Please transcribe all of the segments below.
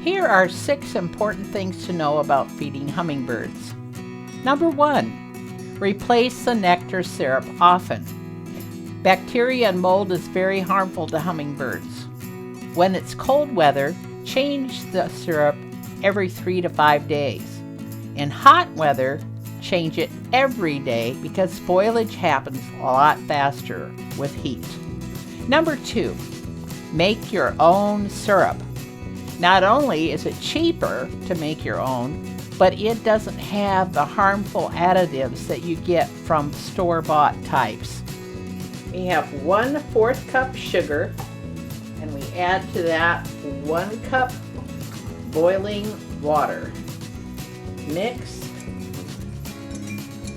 Here are 6 important things to know about feeding hummingbirds. Number 1, replace the nectar syrup often. Bacteria and mold is very harmful to hummingbirds. When it's cold weather, change the syrup every 3 to 5 days. In hot weather, change it every day because spoilage happens a lot faster with heat. Number 2, make your own syrup. Not only is it cheaper to make your own, but it doesn't have the harmful additives that you get from store-bought types. We have 1/4 cup sugar, and we add to that 1 cup boiling water. Mix,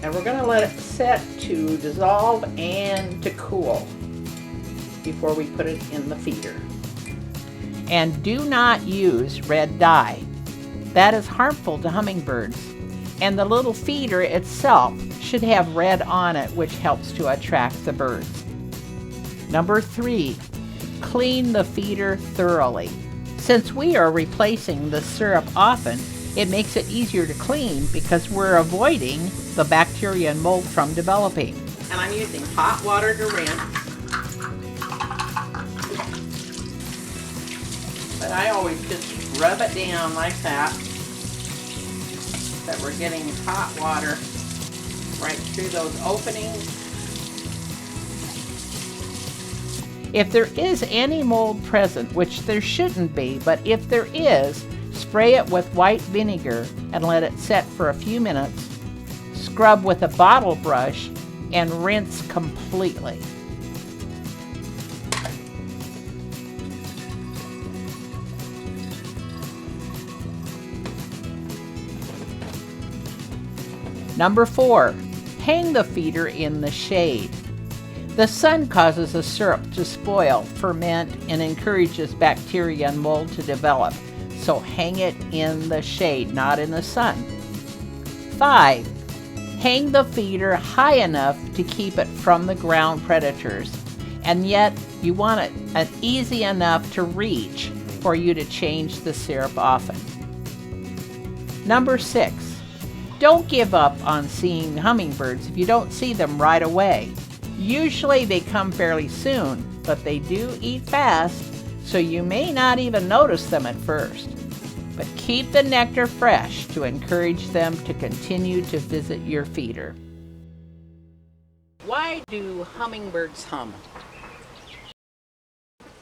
and we're going to let it set to dissolve and to cool before we put it in the feeder. And do not use red dye. That is harmful to hummingbirds. And the little feeder itself should have red on it, which helps to attract the birds. Number 3, clean the feeder thoroughly. Since we are replacing the syrup often, it makes it easier to clean because we're avoiding the bacteria and mold from developing. And I'm using hot water to rinse. But I always just rub it down like that we're getting hot water right through those openings. If there is any mold present, which there shouldn't be, but if there is, spray it with white vinegar and let it set for a few minutes. Scrub with a bottle brush and rinse completely. Number 4, hang the feeder in the shade. The sun causes the syrup to spoil, ferment, and encourages bacteria and mold to develop, so hang it in the shade, not in the sun. 5, hang the feeder high enough to keep it from the ground predators, and yet you want it easy enough to reach for you to change the syrup often. Number 6, don't give up on seeing hummingbirds if you don't see them right away. Usually they come fairly soon, but they do eat fast, so you may not even notice them at first. But keep the nectar fresh to encourage them to continue to visit your feeder. Why do hummingbirds hum?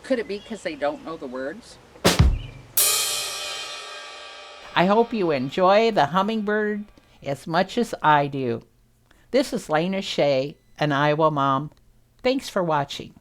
Could it be because they don't know the words? I hope you enjoy the hummingbird as much as I do. This is Lena Shea, an Iowa mom. Thanks for watching.